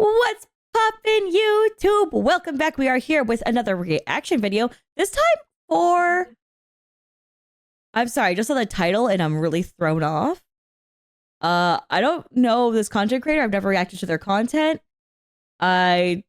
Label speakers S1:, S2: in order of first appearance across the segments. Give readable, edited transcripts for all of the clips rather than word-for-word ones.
S1: What's poppin', YouTube? Welcome back. We are here with another reaction video. This time for... I'm sorry, I just saw the title and I'm really thrown off. I don't know this content creator. I've never reacted to their content. I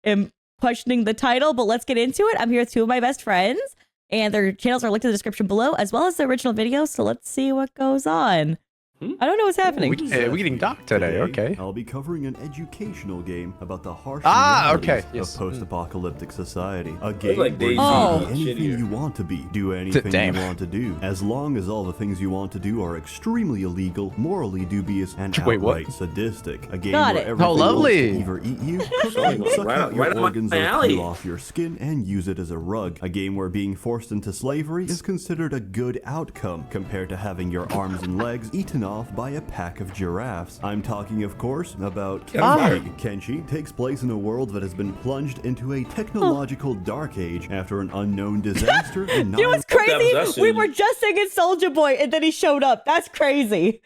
S1: am questioning the title, but let's get into it. I'm here with two of my best friends, and their channels are linked in the description below, as well as the original video, so let's see what goes on. I don't know what's happening.
S2: We're getting dark today, okay.
S3: I'll be covering an educational game about the harsh
S2: realities
S3: of post-apocalyptic society. A game
S4: like
S3: where you
S1: Oh.
S3: can be anything you want to be, do anything you want to do, as long as all the things you want to do are extremely illegal, morally dubious, and outright sadistic. A game where everything wants to either eat you, cook you, suck out your organs, or peel off your skin and use it as a rug. A game where being forced into slavery is considered a good outcome compared to having your arms and legs eaten off by a pack of giraffes. I'm talking, of course, about Kenshi. Kenshi takes place in a world that has been plunged into a technological dark age after an unknown disaster. And
S1: you know what's crazy? We were just singing Soulja Boy and then he showed up. That's crazy.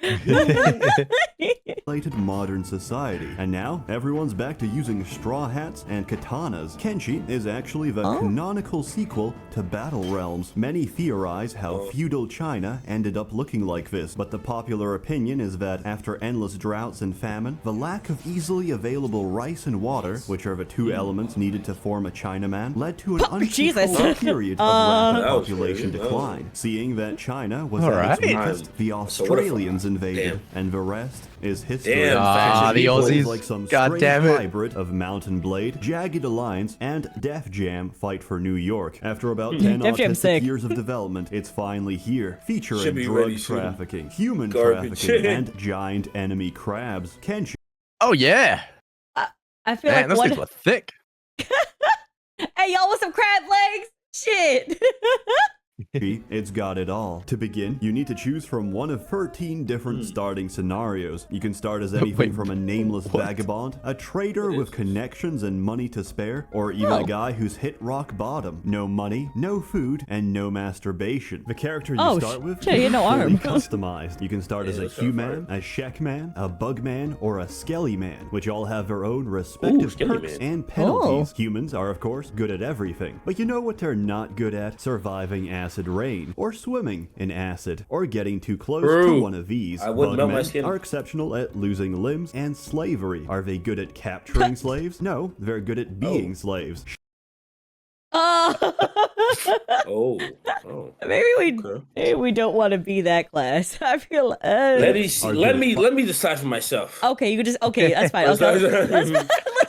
S3: Modern society. And now, everyone's back to using straw hats and katanas. Kenshi is actually the canonical sequel to Battle Realms. Many theorize how feudal China ended up looking like this, but the popular opinion is that after endless droughts and famine, the lack of easily available rice and water, which are the two elements needed to form a Chinaman, led to an uncontrolled period of rapid population decline. Seeing that China was at its weakest, the Australians invaded, and the rest is history.
S2: The Aussies,
S3: like some strange hybrid of Mountain Blade, Jagged Alliance, and Def Jam fight for New York. After about 10 autistic years of development, it's finally here, featuring drug trafficking, human trafficking, and giant enemy crabs. Kenshi.
S2: Oh yeah.
S1: I feel like
S2: those things were thick.
S1: Hey, y'all want some crab legs? Shit.
S3: It's got it all. To begin, you need to choose from one of 13 different starting scenarios. You can start as anything from a nameless vagabond, a trader with connections and money to spare, or even a guy who's hit rock bottom. No money, no food, and no masturbation. The character you start with is fully customized. You can start as a human, a Shekman, a Bugman, or a Skellyman, which all have their own respective perks and penalties. Humans are, of course, good at everything. But you know what they're not good at? Surviving acid rain, or swimming in acid, or getting too close to one of these. Bugmen are exceptional at losing limbs, and slavery. Are they good at capturing slaves? No, they're good at being slaves.
S1: Maybe we don't want to be that class. I feel
S4: let me decide for myself.
S1: Okay, you can just that's fine.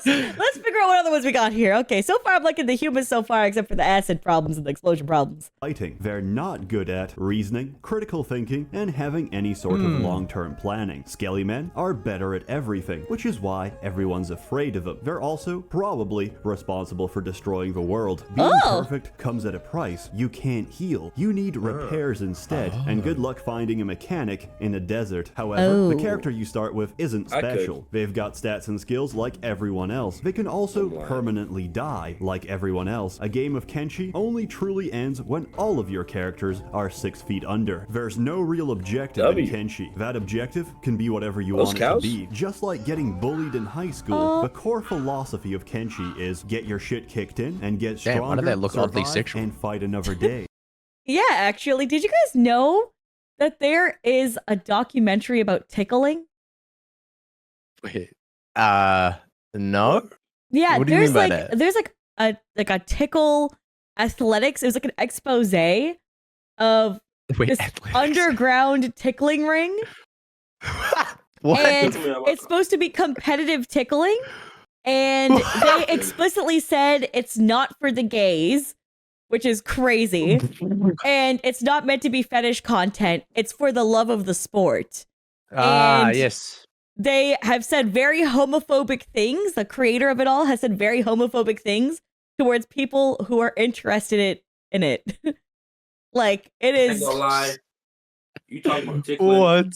S1: Let's figure out what other ones we got here. Okay, so far I'm liking the humans so far, except for the acid problems and the explosion problems.
S3: Fighting. They're not good at reasoning, critical thinking, and having any sort of long-term planning. Skellymen are better at everything, which is why everyone's afraid of them. They're also probably responsible for destroying the world. Being perfect comes at a price. You can't heal. You need repairs instead, and good luck finding a mechanic in a desert. However, the character you start with isn't special. They've got stats and skills like everyone else. They can also permanently die like everyone else. A game of Kenshi only truly ends when all of your characters are 6 feet under. There's no real objective in Kenshi. That objective can be whatever you want it to be. Just like getting bullied in high school, the core philosophy of Kenshi is get your shit kicked in and get stronger,
S2: why do they look oddly sexual?
S3: and fight another day.
S1: Yeah, actually, did you guys know that there is a documentary about tickling?
S2: Wait, no.
S1: Yeah,
S2: what do you mean by that?
S1: There's a tickle athletics. It was like an expose of this underground tickling ring.
S2: What?
S1: And it's supposed to be competitive tickling. And they explicitly said it's not for the gays, which is crazy. And it's not meant to be fetish content. It's for the love of the sport.
S2: Yes.
S1: They have said very homophobic things. The creator of it all has said very homophobic things towards people who are interested in it. Like, it is...
S4: I ain't gonna lie. You talking about tickling?
S2: What?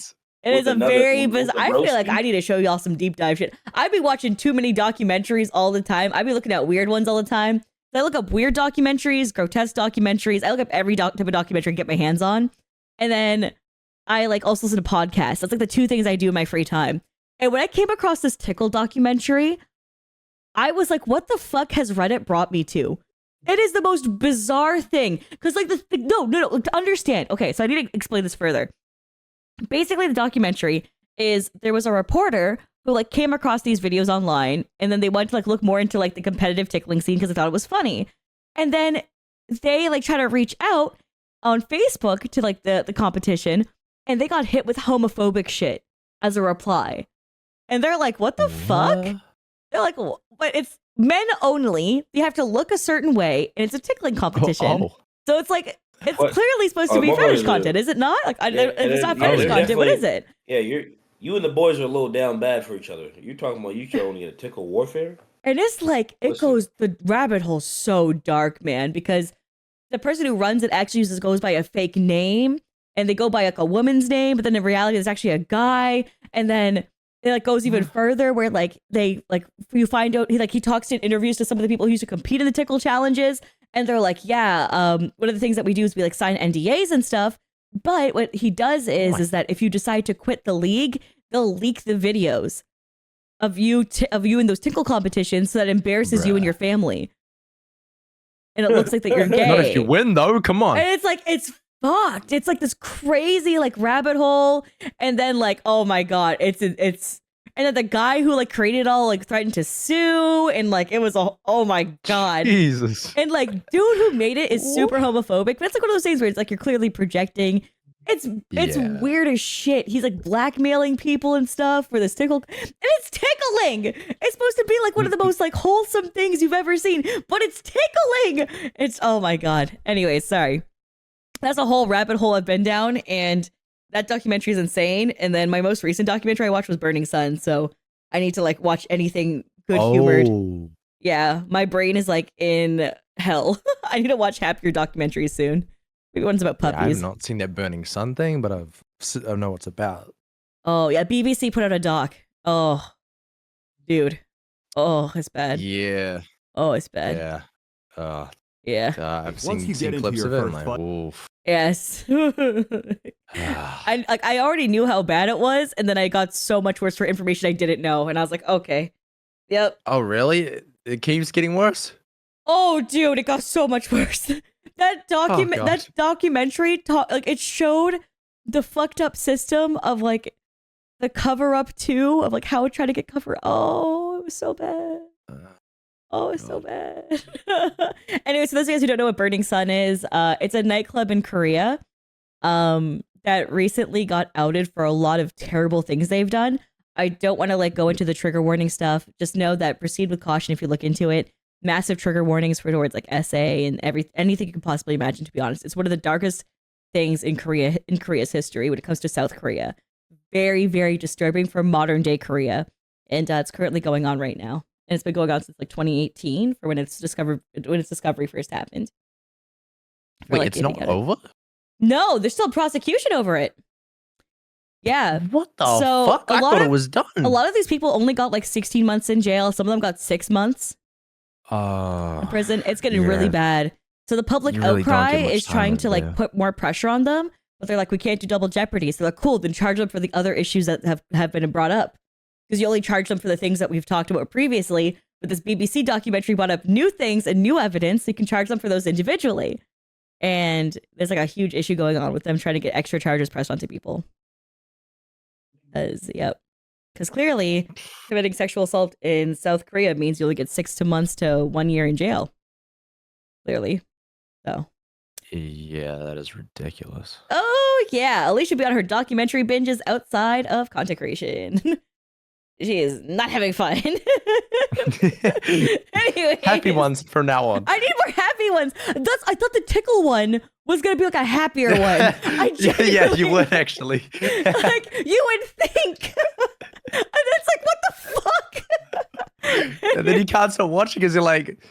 S1: It is a very bizarre... I feel like I need to show y'all some deep dive shit. I be watching too many documentaries all the time. I be looking at weird ones all the time. I look up weird documentaries, grotesque documentaries. I look up every type of documentary I can get my hands on. And then I also listen to podcasts. That's like the two things I do in my free time. And when I came across this tickle documentary, I was like, what the fuck has Reddit brought me to? It is the most bizarre thing. Because, like, no, to understand. Okay, so I need to explain this further. Basically, the documentary is there was a reporter who, like, came across these videos online, and then they wanted to, like, look more into, like, the competitive tickling scene because they thought it was funny. And then they, like, try to reach out on Facebook to, like, the competition, and they got hit with homophobic shit as a reply. And they're like, what the fuck? They're like, but it's men only. You have to look a certain way, and it's a tickling competition. So it's like, it's clearly supposed to be fetish content, is it not? Like, if it's not fetish content, what is it?
S4: Yeah, you and the boys are a little down bad for each other. You're talking about you can only get a tickle warfare?
S1: And it's like, the rabbit hole so dark, man, because the person who runs it actually goes by a fake name, and they go by like a woman's name, but then in reality, there's actually a guy, and then it like goes even further where like you find out he talks in interviews to some of the people who used to compete in the tickle challenges, and they're like, one of the things that we do is we like sign NDAs and stuff, but what he does is that if you decide to quit the league, they'll leak the videos of you in those tickle competitions so that embarrasses you and your family, and it looks like that you're gay.
S2: Not if you win though, come on.
S1: And it's like, it's fucked. It's like this crazy like rabbit hole, and then like, oh my god, it's and then the guy who like created it all like threatened to sue, and like it was oh my god,
S2: Jesus.
S1: And like dude who made it is super homophobic, but it's like one of those things where it's like you're clearly projecting. It's weird as shit. He's like blackmailing people and stuff for this tickle, and it's tickling. It's supposed to be like one of the most like wholesome things you've ever seen, but it's tickling. It's oh my god. Anyways, sorry. That's a whole rabbit hole I've been down, and that documentary is insane. And then my most recent documentary I watched was Burning Sun, so I need to like watch anything good humored.
S2: Oh.
S1: Yeah, my brain is like in hell. I need to watch happier documentaries soon. Maybe one's about puppies.
S2: Yeah, I've not seen that Burning Sun thing, but I know what it's about.
S1: Oh yeah, BBC put out a doc. Oh, dude. Oh, it's bad.
S2: Yeah.
S1: Oh, it's bad.
S2: Yeah.
S1: Yeah.
S2: I've seen clips of it. And like, oof.
S1: Yes. I already knew how bad it was, and then I got so much worse for information I didn't know, and I was like, okay. Yep.
S2: Oh, really? It keeps getting worse?
S1: Oh, dude, it got so much worse. That documentary, like, it showed the fucked up system of like the cover up too, of like how it tried to get covered. Oh, it was so bad. Oh, it's so bad. Anyway, so those of you guys who don't know what Burning Sun is, it's a nightclub in Korea that recently got outed for a lot of terrible things they've done. I don't want to like go into the trigger warning stuff. Just know that proceed with caution if you look into it. Massive trigger warnings for towards like SA and anything you can possibly imagine, to be honest. It's one of the darkest things in Korea's history when it comes to South Korea. Very, very disturbing for modern day Korea. And it's currently going on right now. And it's been going on since like 2018 for when its discovery first happened.
S2: Wait, like, it's not over?
S1: No, there's still prosecution over it. Yeah.
S2: What the fuck? I thought it was done.
S1: A lot of these people only got like 16 months in jail. Some of them got 6 months in prison. It's getting really bad. So the public outcry is trying to like put more pressure on them, but they're like, we can't do double jeopardy. So they're like, cool, then charge them for the other issues that have been brought up. Because you only charge them for the things that we've talked about previously. But this BBC documentary brought up new things and new evidence. So you can charge them for those individually. And there's like a huge issue going on with them trying to get extra charges pressed onto people. Because clearly committing sexual assault in South Korea means you only get 6 months to 1 year in jail. Clearly. So.
S2: Yeah, that is ridiculous.
S1: Oh, yeah. Alicia will be on her documentary binges outside of content creation. She is not having fun. Anyway,
S2: happy ones from now on.
S1: I need more happy ones. I thought the tickle one was gonna be like a happier one.
S2: Yeah, you would actually.
S1: Like you would think, and it's like, what the fuck?
S2: And then you can't stop watching because you're like,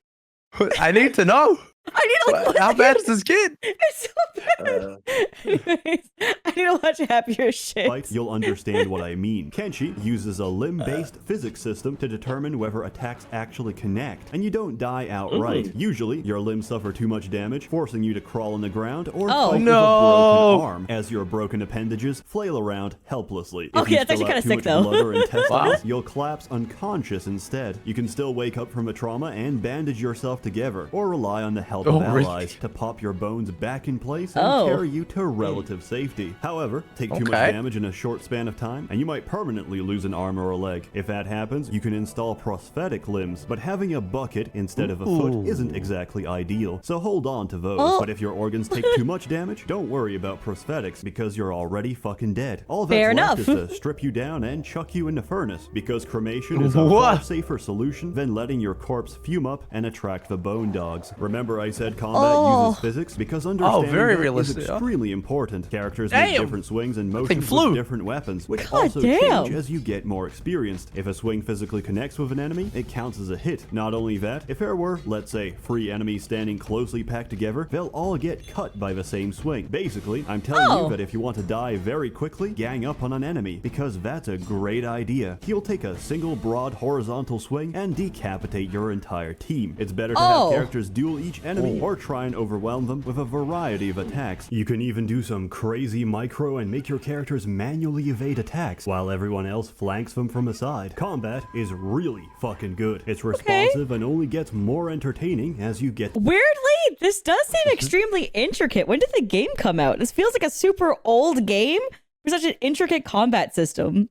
S2: I need to know.
S1: I need
S2: How bad is this kid?
S1: It's so bad. Anyways, I need to watch happier shit.
S3: Fight, you'll understand what I mean. Kenshi uses a limb-based physics system to determine whether attacks actually connect, and you don't die outright. Usually, your limbs suffer too much damage, forcing you to crawl on the ground or fight with a broken arm, as your broken appendages flail around helplessly. If
S1: Okay,
S3: you
S1: that's actually
S3: spill out
S1: kinda
S3: too
S1: sick,
S3: much
S1: though.
S3: blood or intestines, you'll collapse unconscious instead. You can still wake up from a trauma and bandage yourself together, or rely on the help of allies to pop your bones back in place and carry you to relative safety. However, take too much damage in a short span of time, and you might permanently lose an arm or a leg. If that happens, you can install prosthetic limbs, but having a bucket instead of a foot isn't exactly ideal, so hold on to those. But if your organs take too much damage, don't worry about prosthetics, because you're already fucking dead. All that's left is to strip you down and chuck you in the furnace, because cremation is a far safer solution than letting your corpse fume up and attract the bone dogs. Remember I said combat uses physics? Because understanding that is extremely important. Characters make different swings and motions with different weapons, which also change as you get more experienced. If a swing physically connects with an enemy, it counts as a hit. Not only that, if there were, let's say, 3 enemies standing closely packed together, they'll all get cut by the same swing. Basically, I'm telling you that if you want to die very quickly, gang up on an enemy, because that's a great idea. He'll take a single broad horizontal swing and decapitate your entire team. It's better to have characters duel each enemy or try and overwhelm them with a variety of attacks. You can even do some crazy micro and make your characters manually evade attacks while everyone else flanks them from the side. Combat is really fucking good. It's responsive and only gets more entertaining as you get.
S1: Weirdly, this does seem extremely intricate. When did the game come out? This feels like a super old game for such an intricate combat system.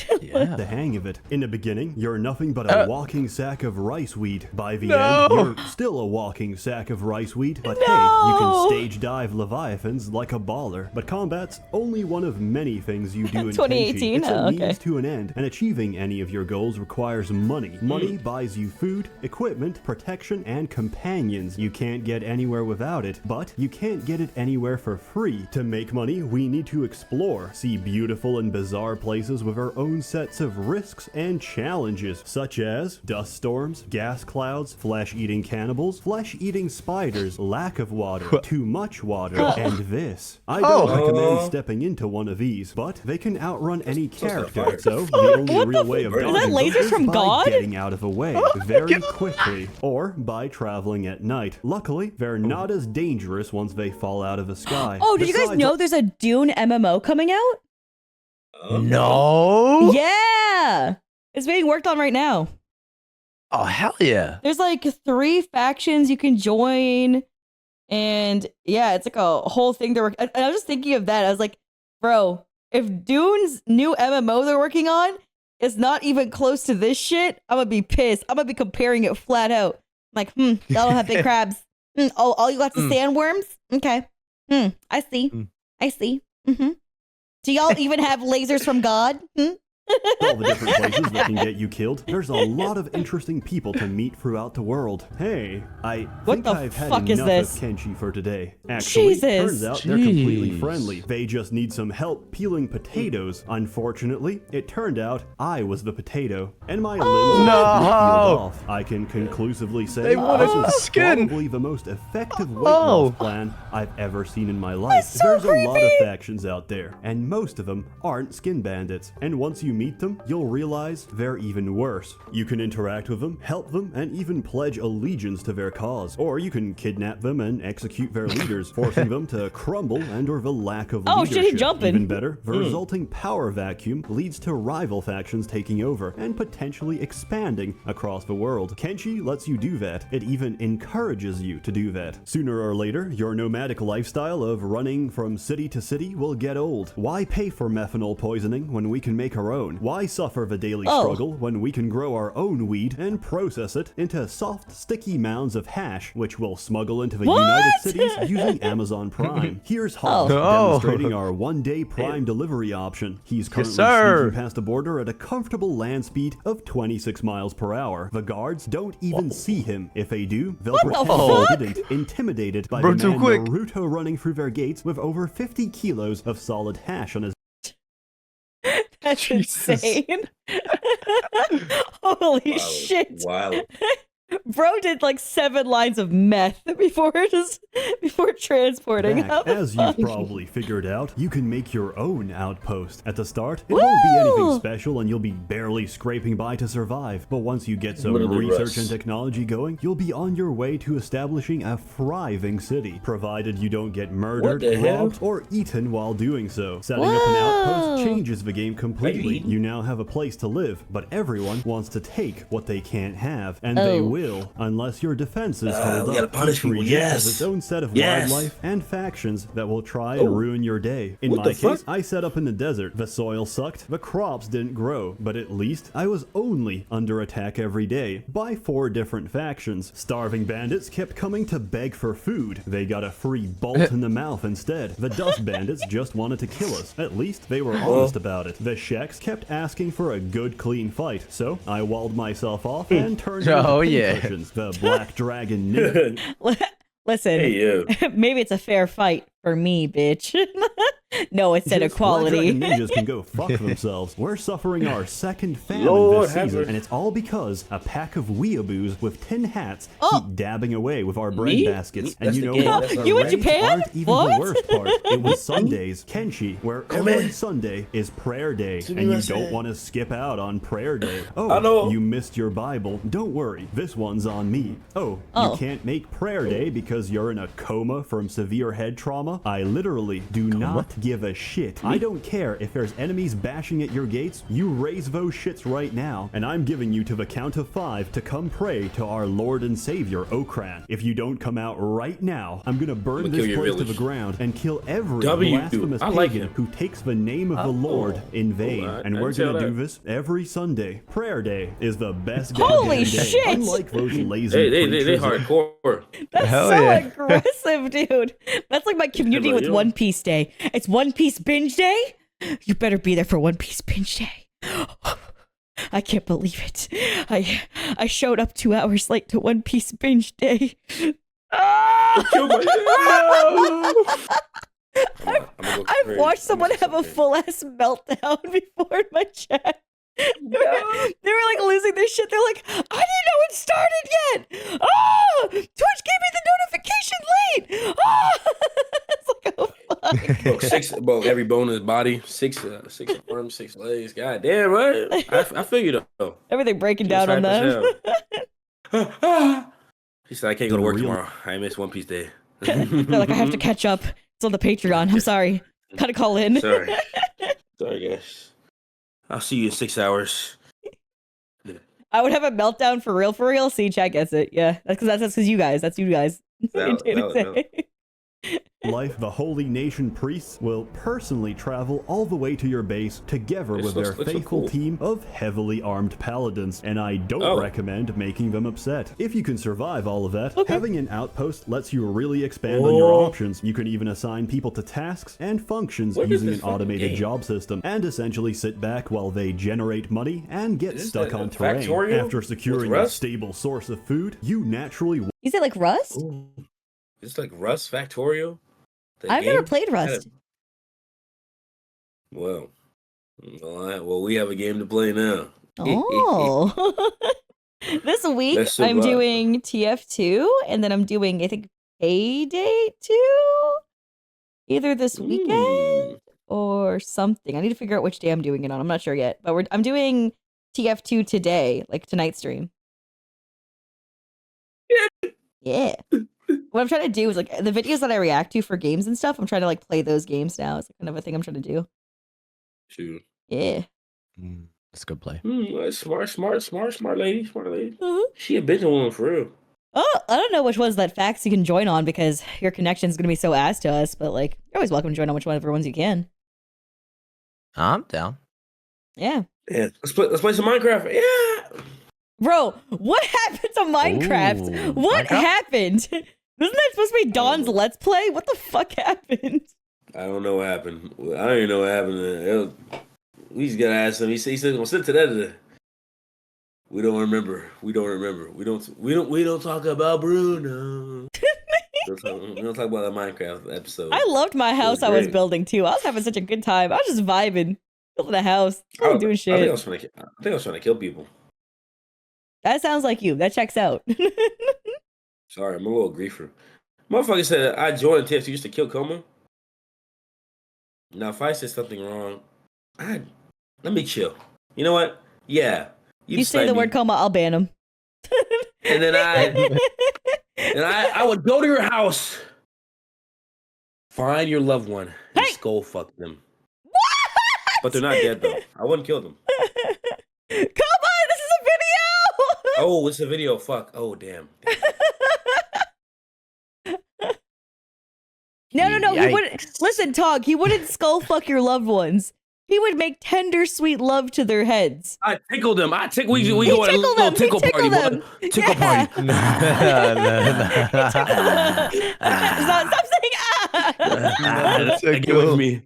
S3: The hang of it. In the beginning, you're nothing but a walking sack of rice weed. By the end, you're still a walking sack of rice weed. But hey, you can stage dive leviathans like a baller. But combat's only one of many things you do in
S1: 2018?
S3: Kenshi. It's a means to an end, and achieving any of your goals requires money. Money buys you food, equipment, protection, and companions. You can't get anywhere without it, but you can't get it anywhere for free. To make money, we need to explore, see beautiful and bizarre places with our own sets of risks and challenges, such as dust storms, gas clouds, flesh-eating cannibals, flesh-eating spiders, lack of water, too much water, and this. I don't recommend stepping into one of these, but they can outrun any character, so the only real way of dodging them is by getting out of the way very quickly, or by traveling at night. Luckily, they're not as dangerous once they fall out of the sky.
S1: Oh, did you guys know there's a Dune MMO coming out?
S2: No.
S1: Yeah, it's being worked on right now.
S2: Oh, hell yeah.
S1: There's like 3 factions you can join, and yeah, it's like a whole thing to work. And I was just thinking of that. I was like, bro, if Dune's new MMO they're working on is not even close to this shit, I'm gonna be pissed. I'm gonna be comparing it flat out. Like, y'all don't have big crabs. All you got is sandworms? Okay. I see. I see. Do y'all even have lasers from God?
S3: All the different places that can get you killed. There's a lot of interesting people to meet throughout the world. Hey, I think I've had enough of Kenshi for today. Actually, turns out they're completely friendly. They just need some help peeling potatoes. Unfortunately, it turned out I was the potato, and my limbs were peeled off. I can conclusively say this is probably the most effective weight loss plan I've ever seen in my life. There's a lot of factions out there, and most of them aren't skin bandits. And once you meet them, you'll realize they're even worse. You can interact with them, help them, and even pledge allegiance to their cause. Or you can kidnap them and execute their leaders, forcing them to crumble and/or the lack of leadership.
S1: Shit, he's jumping.
S3: Even better, the resulting power vacuum leads to rival factions taking over and potentially expanding across the world. Kenshi lets you do that. It even encourages you to do that. Sooner or later, your nomadic lifestyle of running from city to city will get old. Why pay for methanol poisoning when we can make our own? Why suffer the daily struggle when we can grow our own weed and process it into soft, sticky mounds of hash, which we'll smuggle into the United Cities using Amazon Prime? Here's Hawk demonstrating our one-day Prime delivery option. He's currently sneaking past the border at a comfortable land speed of 26 miles per hour. The guards don't even see him. If they do, they'll pretend they didn't, intimidated by the man Naruto running through their gates with over 50 kilos of solid hash on his.
S1: That's insane. Holy shit.
S4: Wow.
S1: Bro did like 7 lines of meth before transporting.
S3: Back,
S1: How the
S3: as
S1: fuck?
S3: you've probably figured out, you can make your own outpost. At the start, it won't be anything
S1: Woo!
S3: special and you'll be barely scraping by to survive. But once you get some
S4: Literally
S3: research
S4: Russ.
S3: and technology going, you'll be on your way to establishing a thriving city, provided you don't get murdered,
S4: What the hell?
S3: robbed, or eaten while doing so. Setting up an
S1: Whoa!
S3: outpost changes the game completely.
S4: eaten?
S3: You now have a place to live, but everyone wants to take what they can't have, and they
S1: Oh.
S3: will, unless your defenses hold
S4: we gotta
S3: up.
S4: punish
S3: Each
S4: people,
S3: region has
S4: yes.
S3: its own set of
S4: Yes.
S3: wildlife and factions that will try
S4: Oh.
S3: and ruin your day. In
S4: What
S3: my
S4: the
S3: case,
S4: fuck?
S3: I set up in the desert. The soil sucked, the crops didn't grow, but at least I was only under attack every day by 4 different factions. Starving bandits kept coming to beg for food. They got a free bolt in the mouth instead. The dust bandits just wanted to kill us. At least they were honest about it. The Sheks kept asking for a good clean fight, so I walled myself off and turned
S2: Oh,
S3: into
S2: yeah.
S3: pincushions. The black dragon knew.
S1: Listen,
S4: Hey, yo.
S1: maybe it's a fair fight for me, bitch. No, it said
S3: Yes,
S1: equality.
S3: Black Dragon ninjas can go fuck themselves. We're suffering our second famine
S4: Lord
S3: this
S4: have
S3: season,
S4: mercy.
S3: and it's all because a pack of weeaboos with tin hats
S1: Oh.
S3: keep dabbing away with our bread
S4: Me?
S3: baskets.
S4: That's
S3: And you
S4: the
S3: know
S4: game.
S3: what?
S4: That's
S3: The
S4: You in
S3: raids
S1: Japan?
S3: aren't even
S1: What?
S3: the worst part. It was Sundays, Kenshi, where every Sunday is prayer day, and you don't want to skip out on prayer day.
S4: I know.
S3: Oh, you missed your Bible. Don't worry, this one's on me. Oh,
S1: Oh.
S3: you can't make prayer day because you're in a coma from severe head trauma? I literally do not give a shit. I don't care if there's enemies bashing at your gates. You raise those shits right now, and I'm giving you to the count of 5 to come pray to our Lord and Savior, Okran. If you don't come out right now, I'm gonna burn
S4: I'ma
S3: this
S4: kill your
S3: place to the
S4: village.
S3: ground and kill every
S4: W,
S3: blasphemous
S4: I like
S3: pagan
S4: him.
S3: who takes the name of the Lord in vain.
S4: I
S3: And we're
S4: didn't tell
S3: gonna do
S4: that.
S3: this every Sunday. Prayer day is the best
S1: Holy
S3: goddamn day.
S1: shit!
S3: Unlike those lazy
S4: They
S3: preachers.
S4: hardcore.
S1: That's
S2: Hell
S1: so
S2: yeah.
S1: aggressive, dude. That's like my community with
S4: yo.
S1: One Piece Day. It's One Piece binge day. You better be there for One Piece binge day. I can't believe it. I showed up 2 hours late to One Piece binge day. Ah!
S4: Kill my
S1: I've watched someone have a full ass meltdown before in my chat. They were like losing their shit. They're like, I didn't know it started yet. Oh, Twitch gave me the notification late. Oh. It's like, oh fuck.
S4: Broke every bone in his body. 6 arms, 6 legs. God damn, right? I feel you though.
S1: Everything breaking down on them.
S4: He said I can't go to work tomorrow. I missed One Piece Day.
S1: They're like, I have to catch up. It's on the Patreon. I'm sorry. Gotta call in.
S4: Sorry, guys. I'll see you in 6 hours.
S1: I would have a meltdown for real. See, chat gets it. Yeah, that's because you guys. That's you guys.
S4: Valid.
S3: Life, the holy nation priests will personally travel all the way to your base together
S4: This
S3: with
S4: looks-
S3: their
S4: looks so
S3: faithful
S4: cool.
S3: team of heavily armed paladins, and I don't recommend making them upset. If you can survive all of that, having an outpost lets you really expand on your options. You can even assign people to tasks and functions
S4: What is
S3: using
S4: this
S3: an
S4: fucking
S3: automated
S4: game?
S3: job system, and essentially sit back while they generate money and get
S4: Is
S3: stuck
S4: that
S3: on
S4: a
S3: terrain.
S4: Factorio
S3: After
S4: with
S3: securing a
S4: Rust?
S3: stable source of food, you naturally
S1: Is it like Rust?
S4: Ooh. It's like Rust Factorio. The
S1: I've never
S4: game?
S1: played Rust.
S4: Well, we have a game to play now.
S1: Oh. This week,
S4: Let's
S1: I'm
S4: survive.
S1: doing TF2, and then I'm doing, I think, Payday 2? Either this weekend
S4: Mm.
S1: or something. I need to figure out which day I'm doing it on. I'm not sure yet. But I'm doing TF2 today, like tonight's stream. Yeah. What I'm trying to do is like the videos that I react to for games and stuff, I'm trying to like play those games now. It's kind of a thing I'm trying to do.
S4: Shoot.
S1: Yeah.
S2: That's a good play.
S4: Smart lady.
S1: Mhm.
S4: She a bitch woman for real.
S1: Oh, I don't know which ones that facts you can join on because your connection's gonna be so ass to us, but like you're always welcome to join on whichever ones you can.
S2: I'm down.
S1: Yeah.
S4: Yeah, let's play some Minecraft. Yeah.
S1: Bro, what happened to Minecraft?
S2: Ooh,
S1: What
S2: Minecraft?
S1: happened? Wasn't that supposed to be Don's Let's Play? What the fuck happened?
S4: I don't know what happened. I don't even know what happened. We just gotta ask him. He said gonna send to the editor. We don't remember. We don't talk about Bruno. we don't talk about the Minecraft episode.
S1: I loved my house I was
S4: great.
S1: building too. I was having such a good time. I was just vibing, building a house,
S4: I
S1: doing
S4: think
S1: shit.
S4: I was trying to kill people.
S1: That sounds like you. That checks out.
S4: Sorry, I'm a little griefer. Motherfucker said I joined tips. Used to kill Coma. Now, if I said something wrong, let me chill. You know what? Yeah,
S1: You say the word coma, I'll ban him.
S4: and then I would go to your house, find your loved one, and skull fuck them.
S1: What?
S4: But they're not dead though. I wouldn't kill them.
S1: Come on, this is a video.
S4: Oh, it's a video. Fuck. Oh, damn.
S1: No. He wouldn't. Listen, Tog. He wouldn't skull fuck your loved ones. He would make tender, sweet love to their heads.
S4: I tickle them. We go on a little tickle party. Tickle party.
S1: Stop saying
S4: Get with me.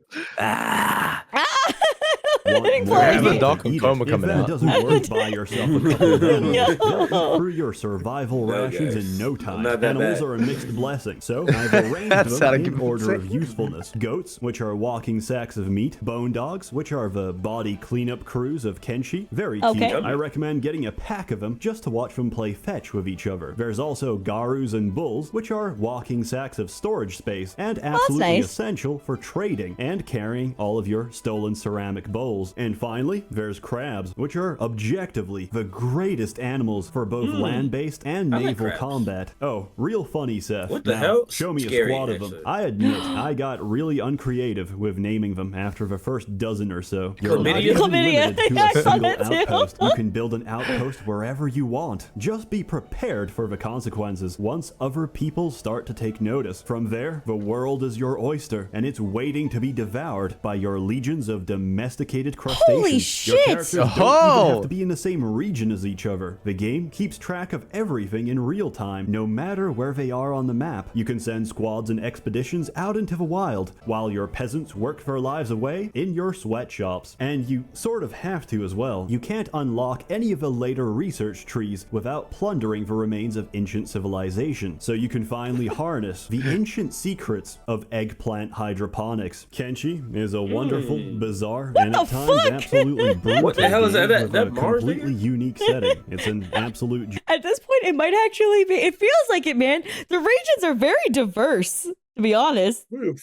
S2: Have a dog from Coma coming out.
S3: If that doesn't work, buy yourself a couple of animals. Through your survival rations in no time. Animals are a mixed blessing, so I've arranged them in order of usefulness. Goats, which are walking sacks of meat. Bone dogs, which are the body cleanup crews of Kenshi. Very cute.
S1: Okay.
S3: I recommend getting a pack of them just to watch them play fetch with each other. There's also garus and bulls, which are walking sacks of storage space and absolutely essential for trading and carrying all of your stolen ceramic bowls. And finally, there's crabs, which are objectively the greatest animals for both land-based and naval combat. Oh, real funny, Seth.
S4: What the hell?
S3: Show me a squad of them. I admit, I got really uncreative with naming them after the first dozen or so. You're not even limited to a single outpost. You can build an outpost wherever you want. Just be prepared for the consequences once other people start to take notice. From there, the world is your oyster, and it's waiting to be devoured by your legions of domesticated crustaceans.
S1: Holy
S3: Your
S1: shit!
S3: characters don't even have to be in the same region as each other. The game keeps track of everything in real time, no matter where they are on the map. You can send squads and expeditions out into the wild, while your peasants work their lives away in your sweatshops. And you sort of have to as well. You can't unlock any of the later research trees without plundering the remains of ancient civilization. So you can finally harness the ancient secrets of eggplant hydroponics. Kenshi is a wonderful, bizarre, and at times absolutely brutal.
S4: What the hell is that?
S3: With
S4: That
S3: a
S4: Mars
S3: completely unique setting. It's an absolute.
S1: At this point, it might actually be. It feels like it, man. The regions are very diverse, to be honest.
S4: You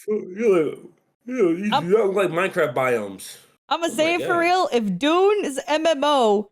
S4: look like Minecraft biomes.
S1: I'm gonna say it for real. If Dune's MMO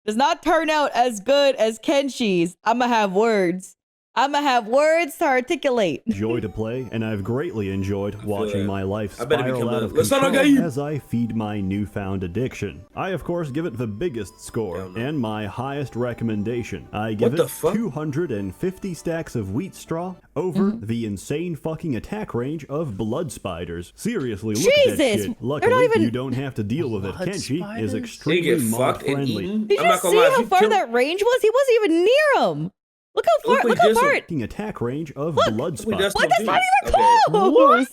S1: does not turn out as good as Kenshi's, I'm gonna have words. I'm gonna have words to articulate.
S3: Joy to play, and I've greatly enjoyed watching my life spiral out of
S4: Let's not
S3: control
S4: get you.
S3: as I feed my newfound addiction. I, of course, give it the biggest score and my highest recommendation. I give it 250 stacks of wheat straw over the insane fucking attack range of blood spiders. Seriously, look at that shit. Luckily, you don't have to deal with it. Kenshi is extremely mod-friendly.
S1: Did you see how far that range was? He wasn't even near him. Look how far! Look how far!
S3: Attack range of blood spiders.
S1: What? That's not even close.
S4: What?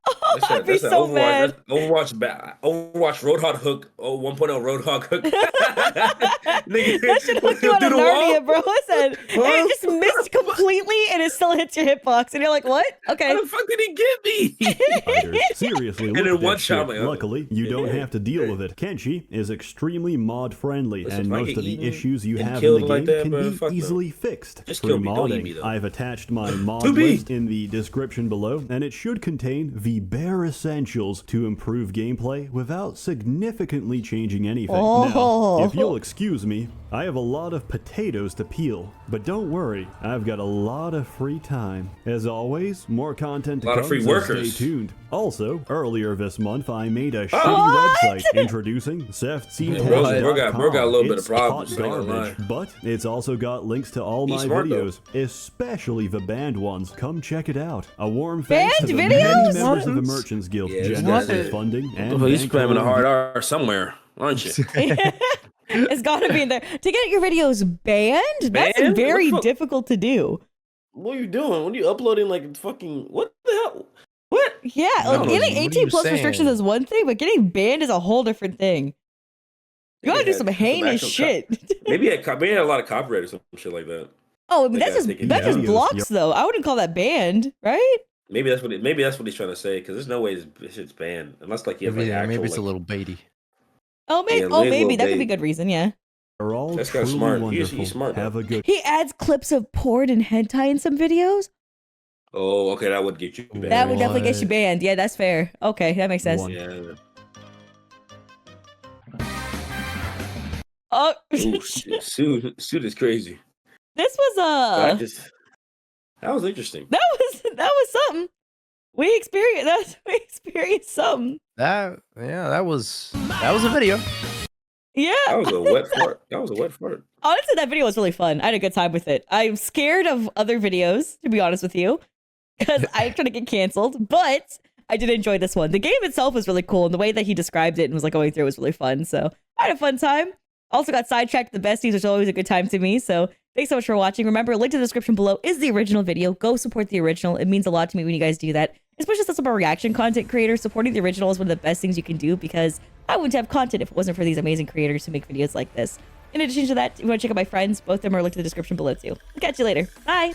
S1: Oh, I'd be so mad.
S4: Overwatch Roadhog Hook. Oh, 1.0 Roadhog Hook.
S1: That should hook you out of Narnia, bro. I said, it just missed completely and it still hits your hitbox. And you're like, what? Okay.
S4: How the fuck did he get me?
S3: Seriously, look at that shit. Luckily, you don't have to deal with it. Kenshi is extremely mod-friendly, and most of the issues you have in the game can be easily fixed through modding. I've attached my mod list in the description below, and it should contain the bare essentials to improve gameplay without significantly changing anything. Now, if you'll excuse me, I have a lot of potatoes to peel, but don't worry, I've got a lot of free time. As always, more content to come, so stay tuned. Also, earlier this month, I made a shitty website introducing SsethTzeentach.
S4: Bro got a little bit of problems.
S3: Garbage, but it's also got links to all my videos, especially the banned ones. Come check it out. A warm thanks to the many members of the Merchants Guild, generously funding and
S4: he's spamming a hard R somewhere, aren't you?
S1: It's gotta be in there. To get your videos banned? That's very difficult to do.
S4: What are you doing? When are you uploading like fucking what the hell? What?
S1: Yeah, like getting 18 plus restrictions is one thing, but getting banned is a whole different thing. You gotta do some heinous shit.
S4: Maybe it had a lot of copyright or some shit like that.
S1: Oh, I mean, that's just blocks though. I wouldn't call that banned, right?
S4: Maybe that's what he's trying to say, because there's no way this shit's banned unless like you have like actual,
S2: maybe it's a little baity.
S1: Oh, maybe that could be a good reason. Yeah.
S3: are all
S4: That's kinda
S3: truly
S4: smart.
S3: wonderful.
S4: He's smart,
S3: Have a good
S1: He adds clips of porn and hentai in some videos.
S4: Oh, okay, that would get you banned.
S1: That would definitely get you
S2: What?
S1: banned. Yeah, that's fair. Okay, that makes sense.
S3: one.
S4: Yeah.
S1: Oh,
S4: Ooh, suit is crazy.
S1: this was
S4: But that was interesting.
S1: that was something. We experienced something.
S2: That was a video.
S1: Yeah.
S4: That was a wet fart. That was a wet fart.
S1: Honestly, that video was really fun. I had a good time with it. I'm scared of other videos, to be honest with you, because I'm trying to get canceled, but I did enjoy this one. The game itself was really cool, and the way that he described it and was like going through it was really fun. So I had a fun time. Also got sidetracked with the besties, which is always a good time to me. So thanks so much for watching. Remember, link to the description below is the original video. Go support the original. It means a lot to me when you guys do that. Especially since I'm a reaction content creator, supporting the original is one of the best things you can do because I wouldn't have content if it wasn't for these amazing creators who make videos like this. In addition to that, if you want to check out my friends, both of them are linked in the description below too. I'll catch you later. Bye!